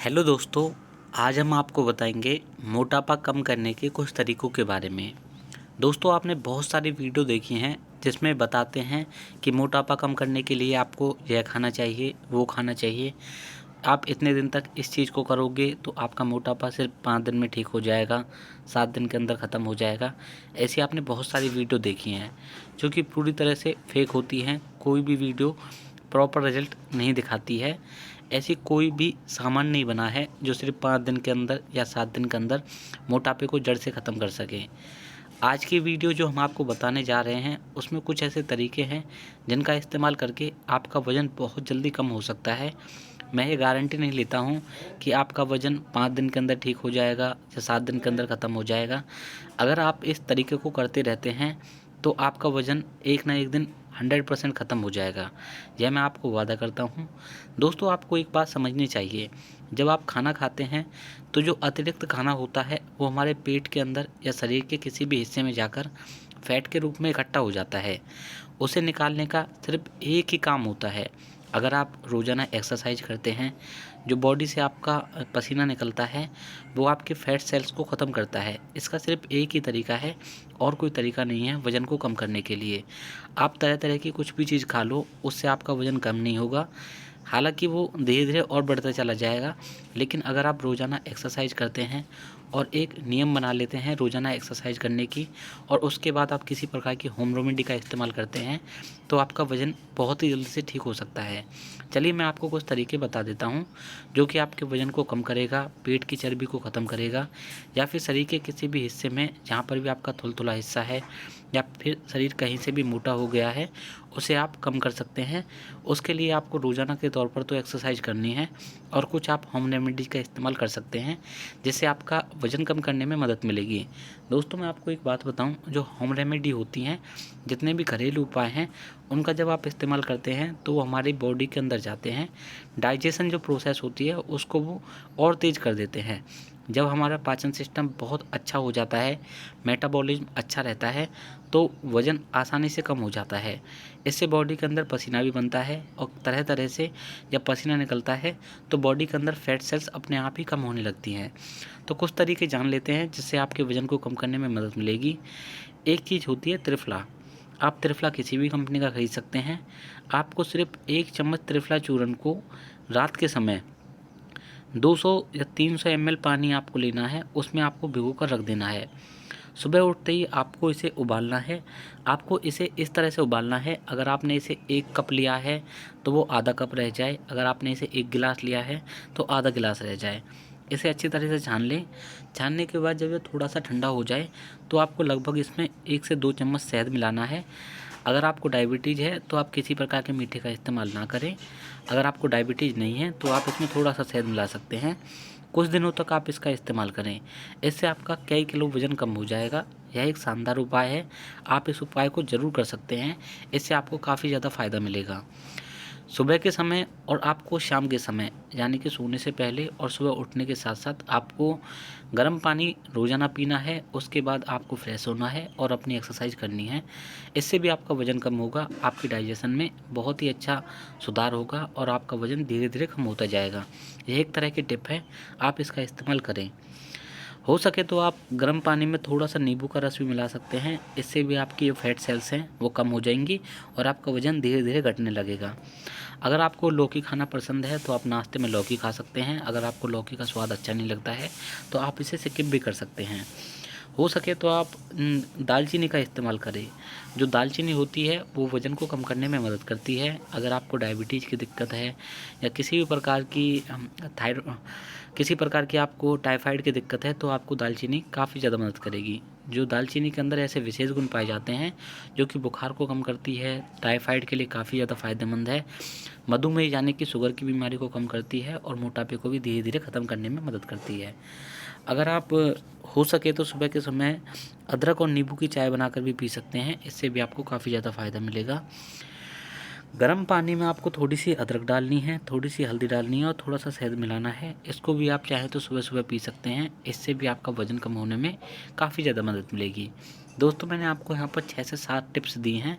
Hello दोस्तों, आज हम आपको बताएंगे मोटापा कम करने के कुछ तरीकों के बारे में। दोस्तों, आपने बहुत सारी वीडियो देखी हैं जिसमें बताते हैं कि मोटापा कम करने के लिए आपको यह खाना चाहिए, वो खाना चाहिए। आप इतने दिन तक इस चीज़ को करोगे तो आपका मोटापा सिर्फ 5 दिन में ठीक हो जाएगा, 7 दिन के अंदर ख़त्म हो जाएगा। ऐसी आपने बहुत सारी वीडियो देखी हैं जो कि पूरी तरह से फेक होती हैं। कोई भी वीडियो प्रॉपर रिजल्ट नहीं दिखाती है। ऐसी कोई भी सामान नहीं बना है जो सिर्फ 5 दिन के अंदर या 7 दिन के अंदर मोटापे को जड़ से ख़त्म कर सके। आज की वीडियो जो हम आपको बताने जा रहे हैं उसमें कुछ ऐसे तरीके हैं जिनका इस्तेमाल करके आपका वज़न बहुत जल्दी कम हो सकता है। मैं ये गारंटी नहीं लेता हूँ कि आपका वज़न 5 दिन के अंदर ठीक हो जाएगा या 7 दिन के अंदर ख़त्म हो जाएगा। अगर आप इस तरीके को करते रहते हैं तो आपका वज़न एक ना एक दिन 100% ख़त्म हो जाएगा। यह मैं आपको वादा करता हूँ। दोस्तों, आपको एक बात समझनी चाहिए, जब आप खाना खाते हैं तो जो अतिरिक्त खाना होता है वो हमारे पेट के अंदर या शरीर के किसी भी हिस्से में जाकर फैट के रूप में इकट्ठा हो जाता है। उसे निकालने का सिर्फ एक ही काम होता है। अगर आप रोज़ाना एक्सरसाइज करते हैं, जो बॉडी से आपका पसीना निकलता है वो आपके फैट सेल्स को ख़त्म करता है। इसका सिर्फ एक ही तरीका है और कोई तरीका नहीं है वज़न को कम करने के लिए। आप तरह तरह की कुछ भी चीज़ खा लो, उससे आपका वज़न कम नहीं होगा। हालांकि वो धीरे धीरे और बढ़ता चला जाएगा, लेकिन अगर आप रोज़ाना एक्सरसाइज करते हैं और एक नियम बना लेते हैं रोज़ाना एक्सरसाइज करने की, और उसके बाद आप किसी प्रकार की होम रेमेडी का इस्तेमाल करते हैं तो आपका वज़न बहुत ही जल्दी से ठीक हो सकता है। चलिए मैं आपको कुछ तरीके बता देता हूँ जो कि आपके वज़न को कम करेगा, पेट की चर्बी को ख़त्म करेगा, या फिर शरीर के किसी भी हिस्से में जहाँ पर भी आपका थुलथुला हिस्सा है या फिर शरीर कहीं से भी मोटा हो गया है उसे आप कम कर सकते हैं। उसके लिए आपको रोज़ाना के तौर पर तो एक्सरसाइज करनी है और कुछ आप होम रेमेडीज़ का इस्तेमाल कर सकते हैं जिससे आपका वज़न कम करने में मदद मिलेगी। दोस्तों, मैं आपको एक बात बताऊं, जो होम रेमेडी होती हैं, जितने भी घरेलू उपाय हैं, उनका जब आप इस्तेमाल करते हैं तो वो हमारी बॉडी के अंदर जाते हैं। डाइजेशन जो प्रोसेस होती है उसको वो और तेज़ कर देते हैं। जब हमारा पाचन सिस्टम बहुत अच्छा हो जाता है, मेटाबॉलिज्म अच्छा रहता है, तो वज़न आसानी से कम हो जाता है। इससे बॉडी के अंदर पसीना भी बनता है और तरह तरह से जब पसीना निकलता है तो बॉडी के अंदर फैट सेल्स अपने आप ही कम होने लगती हैं। तो कुछ तरीके जान लेते हैं जिससे आपके वज़न को कम करने में मदद मिलेगी। एक चीज़ होती है त्रिफला। आप त्रिफला किसी भी कंपनी का खरीद सकते हैं। आपको सिर्फ 1 चम्मच त्रिफला चूर्ण को रात के समय 200 या 300 ml पानी आपको लेना है, उसमें आपको भिगो कर रख देना है। सुबह उठते ही आपको इसे उबालना है। आपको इसे इस तरह से उबालना है, अगर आपने इसे 1 कप लिया है तो वो आधा कप रह जाए, अगर आपने इसे 1 गिलास लिया है तो आधा गिलास रह जाए। इसे अच्छी तरह से छान लें। छानने के बाद जब ये थोड़ा सा ठंडा हो जाए तो आपको लगभग इसमें 1 से 2 चम्मच शहद मिलाना है। अगर आपको डायबिटीज़ है तो आप किसी प्रकार के मीठे का इस्तेमाल ना करें। अगर आपको डायबिटीज़ नहीं है तो आप इसमें थोड़ा सा शहद मिला सकते हैं। कुछ दिनों तक आप इसका इस्तेमाल करें, इससे आपका कई किलो वज़न कम हो जाएगा। यह एक शानदार उपाय है, आप इस उपाय को ज़रूर कर सकते हैं। इससे आपको काफ़ी ज़्यादा फ़ायदा मिलेगा। सुबह के समय और आपको शाम के समय, यानी कि सोने से पहले और सुबह उठने के साथ साथ आपको गर्म पानी रोज़ाना पीना है। उसके बाद आपको फ्रेश होना है और अपनी एक्सरसाइज करनी है। इससे भी आपका वज़न कम होगा, आपकी डाइजेशन में बहुत ही अच्छा सुधार होगा और आपका वज़न धीरे धीरे कम होता जाएगा। यह एक तरह की टिप है, आप इसका इस्तेमाल करें। हो सके तो आप गर्म पानी में थोड़ा सा नींबू का रस भी मिला सकते हैं। इससे भी आपकी जो फैट सेल्स हैं वो कम हो जाएंगी और आपका वज़न धीरे धीरे घटने लगेगा। अगर आपको लौकी खाना पसंद है तो आप नाश्ते में लौकी खा सकते हैं। अगर आपको लौकी का स्वाद अच्छा नहीं लगता है तो आप इसे स्किप भी कर सकते हैं। हो सके तो आप दालचीनी का इस्तेमाल करें। जो दालचीनी होती है वो वज़न को कम करने में मदद करती है। अगर आपको डायबिटीज़ की दिक्कत है या किसी भी प्रकार की किसी प्रकार की आपको टाइफाइड की दिक्कत है तो आपको दालचीनी काफ़ी ज़्यादा मदद करेगी। जो दालचीनी के अंदर ऐसे विशेष गुण पाए जाते हैं जो कि बुखार को कम करती है, टाइफाइड के लिए काफ़ी ज़्यादा फ़ायदेमंद है, मधुमेह यानी कि शुगर की बीमारी को कम करती है और मोटापे को भी धीरे धीरे ख़त्म करने में मदद करती है। अगर आप हो सके तो सुबह के समय अदरक और नींबू की चाय बनाकर भी पी सकते हैं, इससे भी आपको काफ़ी ज़्यादा फ़ायदा मिलेगा। गर्म पानी में आपको थोड़ी सी अदरक डालनी है, थोड़ी सी हल्दी डालनी है और थोड़ा सा शहद मिलाना है। इसको भी आप चाहें तो सुबह सुबह पी सकते हैं, इससे भी आपका वज़न कम होने में काफ़ी ज़्यादा मदद मिलेगी। दोस्तों मैंने आपको यहाँ पर 6 से 7 टिप्स दी हैं।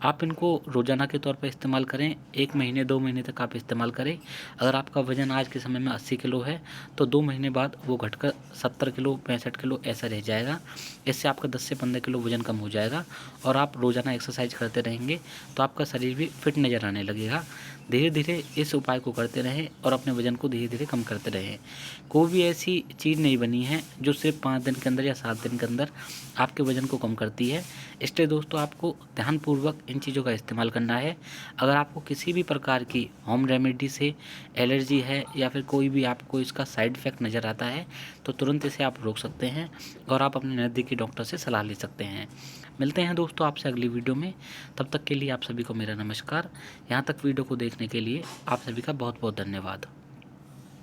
आप इनको रोज़ाना के तौर पे इस्तेमाल करें। 1 महीने 2 महीने तक आप इस्तेमाल करें। अगर आपका वज़न आज के समय में 80 किलो है तो 2 महीने बाद वो घटकर 70 किलो 65 किलो ऐसा रह जाएगा। इससे आपका 10 से 15 किलो वज़न कम हो जाएगा और आप रोज़ाना एक्सरसाइज करते रहेंगे तो आपका शरीर भी फिट नज़र आने लगेगा। धीरे धीरे इस उपाय को करते रहें और अपने वज़न को धीरे धीरे कम करते रहें। कोई भी ऐसी चीज़ नहीं बनी है जो सिर्फ 5 दिन के अंदर या 7 दिन के अंदर आपके वज़न को कम करती है। इसलिए दोस्तों आपको ध्यानपूर्वक इन चीज़ों का इस्तेमाल करना है। अगर आपको किसी भी प्रकार की होम रेमेडी से एलर्जी है या फिर कोई भी आपको इसका साइड इफ़ेक्ट नज़र आता है तो तुरंत इसे आप रोक सकते हैं और आप अपने नज़दीकी डॉक्टर से सलाह ले सकते हैं। मिलते हैं दोस्तों आपसे अगली वीडियो में। तब तक के लिए आप सभी को मेरा नमस्कार। यहाँ तक वीडियो को देखने के लिए आप सभी का बहुत बहुत धन्यवाद।